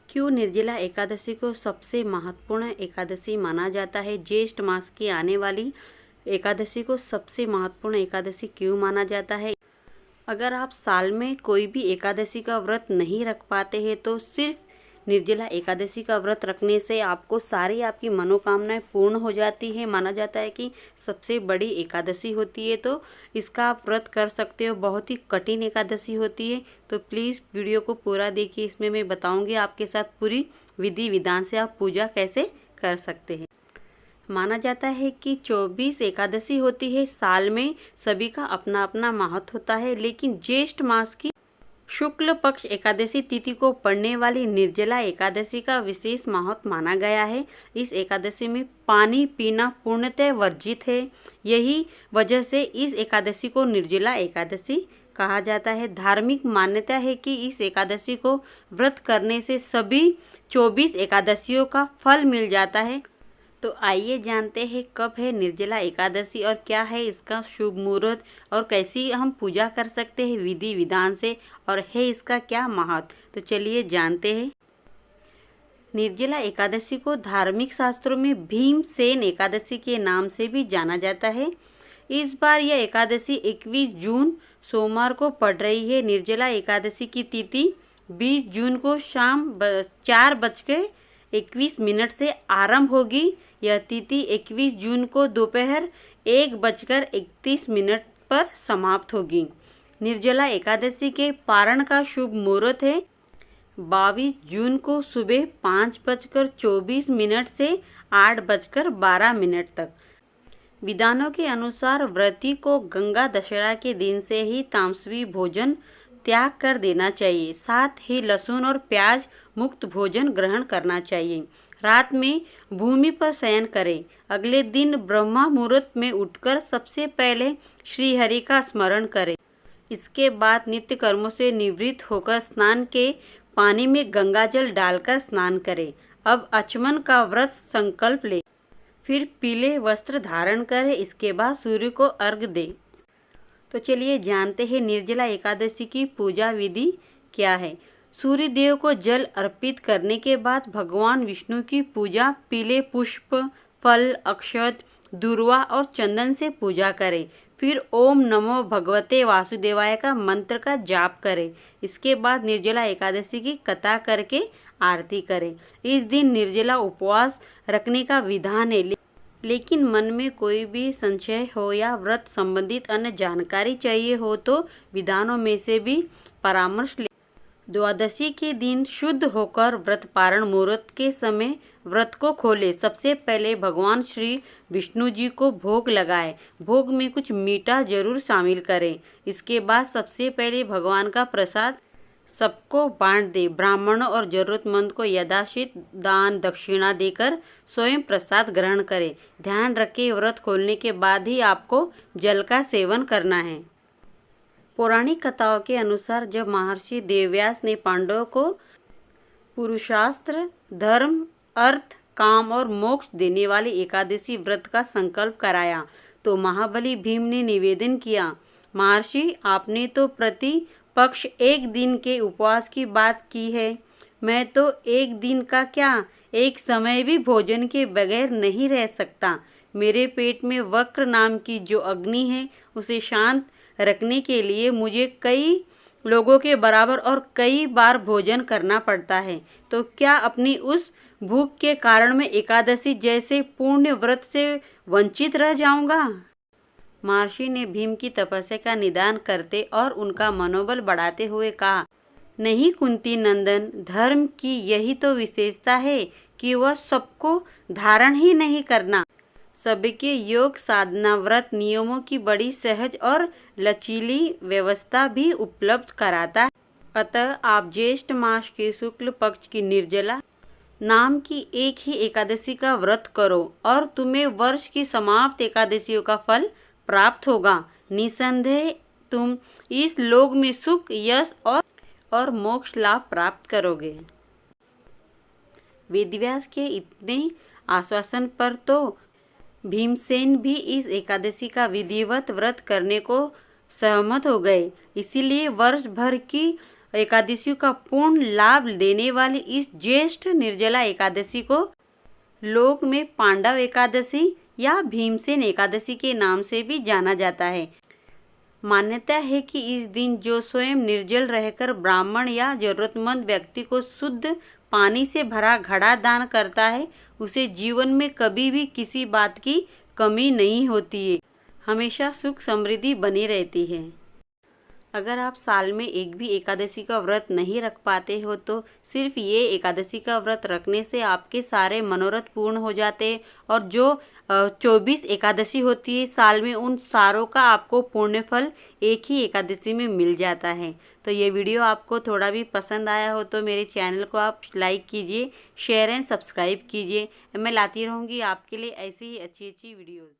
क्यों निर्जला एकादशी को सबसे महत्वपूर्ण एकादशी माना जाता है? ज्येष्ठ मास की आने वाली एकादशी को सबसे महत्वपूर्ण एकादशी क्यों माना जाता है? अगर आप साल में कोई भी एकादशी का व्रत नहीं रख पाते हैं तो सिर्फ निर्जला एकादशी का व्रत रखने से आपको सारी आपकी मनोकामनाएं पूर्ण हो जाती है। माना जाता है कि सबसे बड़ी एकादशी होती है, तो इसका आप व्रत कर सकते हो। बहुत ही कठिन एकादशी होती है, तो प्लीज़ वीडियो को पूरा देखिए। इसमें मैं बताऊंगी आपके साथ पूरी विधि विधान से आप पूजा कैसे कर सकते हैं। माना जाता है कि 24 एकादशी होती है साल में, सभी का अपना अपना महत्व होता है, लेकिन ज्येष्ठ मास की शुक्ल पक्ष एकादशी तिथि को पड़ने वाली निर्जला एकादशी का विशेष महत्व माना गया है। इस एकादशी में पानी पीना पूर्णतः वर्जित है। यही वजह से इस एकादशी को निर्जला एकादशी कहा जाता है। धार्मिक मान्यता है कि इस एकादशी को व्रत करने से सभी 24 एकादशियों का फल मिल जाता है। तो आइए जानते हैं कब है निर्जला एकादशी और क्या है इसका शुभ मुहूर्त और कैसी हम पूजा कर सकते हैं विधि विधान से, और है इसका क्या महत्व। तो चलिए जानते हैं। निर्जला एकादशी को धार्मिक शास्त्रों में भीमसेन एकादशी के नाम से भी जाना जाता है। इस बार यह एकादशी 21 जून सोमवार को पड़ रही है। निर्जला एकादशी की तिथि 20 जून को शाम 4:21 से आरंभ होगी। यह तिथि 21 जून को दोपहर 1:31 पर समाप्त होगी। निर्जला एकादशी के पारण का शुभ मुहूर्त है 22 जून को सुबह 5:24 से 8:12 तक। विधानों के अनुसार व्रती को गंगा दशहरा के दिन से ही तामसवी भोजन त्याग कर देना चाहिए। साथ ही लहसुन और प्याज मुक्त भोजन ग्रहण करना चाहिए। रात में भूमि पर शयन करें। अगले दिन ब्रह्मा मुहूर्त में उठकर सबसे पहले श्री हरि का स्मरण करें। इसके बाद नित्य कर्मों से निवृत्त होकर स्नान के पानी में गंगाजल डालकर स्नान करें। अब आचमन का व्रत संकल्प ले, फिर पीले वस्त्र धारण करें। इसके बाद सूर्य को अर्घ्य दें। तो चलिए जानते हैं निर्जला एकादशी की पूजा विधि क्या है। सूर्य देव को जल अर्पित करने के बाद भगवान विष्णु की पूजा पीले पुष्प, फल, अक्षत, दूर्वा और चंदन से पूजा करें। फिर ओम नमो भगवते वासुदेवाय का मंत्र का जाप करें। इसके बाद निर्जला एकादशी की कथा करके आरती करें। इस दिन निर्जला उपवास रखने का विधान है, लेकिन मन में कोई भी संशय हो या व्रत संबंधित अन्य जानकारी चाहिए हो तो विधानों में से भी परामर्श ले। द्वादशी के दिन शुद्ध होकर व्रत पारण मुहूर्त के समय व्रत को खोले। सबसे पहले भगवान श्री विष्णु जी को भोग लगाएं। भोग में कुछ मीठा जरूर शामिल करें। इसके बाद सबसे पहले भगवान का प्रसाद सबको बांट दे। ब्राह्मणों और जरूरतमंद को यथाशीत दान दक्षिणा देकर स्वयं प्रसाद ग्रहण करें। ध्यान रखें व्रत खोलने के बाद ही आपको जल का सेवन करना है। पौराणिक कथाओं के अनुसार जब महर्षि देवव्यास ने पांडवों को पुरुषार्थ, धर्म, अर्थ, काम और मोक्ष देने वाली एकादशी व्रत का संकल्प कराया तो महाबली भीम ने निवेदन किया, महर्षि आपने तो प्रति पक्ष 1 दिन के उपवास की बात की है। मैं तो 1 दिन का क्या, एक समय भी भोजन के बगैर नहीं रह सकता। मेरे पेट में वक्र नाम की जो अग्नि है उसे शांत रखने के लिए मुझे कई लोगों के बराबर और कई बार भोजन करना पड़ता है। तो क्या अपनी उस भूख के कारण मैं एकादशी जैसे पूर्ण व्रत से वंचित रह जाऊंगा? महर्षि ने भीम की तपस्या का निदान करते और उनका मनोबल बढ़ाते हुए कहा, नहीं कुंती नंदन, धर्म की यही तो विशेषता है कि वह सबको धारण ही नहीं करना, सबके योग साधना व्रत नियमों की बड़ी सहज और लचीली व्यवस्था भी उपलब्ध कराता है। अतः आप ज्येष्ठ मास के शुक्ल पक्ष की निर्जला नाम की एक ही एकादशी का व्रत करो और तुम्हें वर्ष की समाप्त एकादशियों का फल प्राप्त होगा। निसंदेह तुम इस लोक में सुख, यश और मोक्ष लाभ प्राप्त करोगे। वेदव्यास के इतने आश्वासन पर तो भीमसेन भी इस एकादशी का विधिवत व्रत करने को सहमत हो गए। इसीलिए वर्ष भर की एकादशियों का पूर्ण लाभ देने वाली इस ज्येष्ठ निर्जला एकादशी को लोक में पांडव एकादशी या भीमसेन एकादशी के नाम से भी जाना जाता है। मान्यता है कि इस दिन जो स्वयं निर्जल रहकर ब्राह्मण या जरूरतमंद व्यक्ति को शुद्ध पानी से भरा घड़ा दान करता है, उसे जीवन में कभी भी किसी बात की कमी नहीं होती है, हमेशा सुख समृद्धि बनी रहती है। अगर आप साल में एक भी एकादशी का व्रत नहीं रख पाते हो तो सिर्फ ये एकादशी का व्रत रखने से आपके सारे मनोरथ पूर्ण हो जाते हैं और जो 24 एकादशी होती है साल में, उन सारों का आपको पुण्य फल एक ही एकादशी में मिल जाता है। तो ये वीडियो आपको थोड़ा भी पसंद आया हो तो मेरे चैनल को आप लाइक कीजिए, शेयर एंड सब्सक्राइब कीजिए। मैं लाती रहूँगी आपके लिए ऐसी ही अच्छी अच्छी वीडियोज़।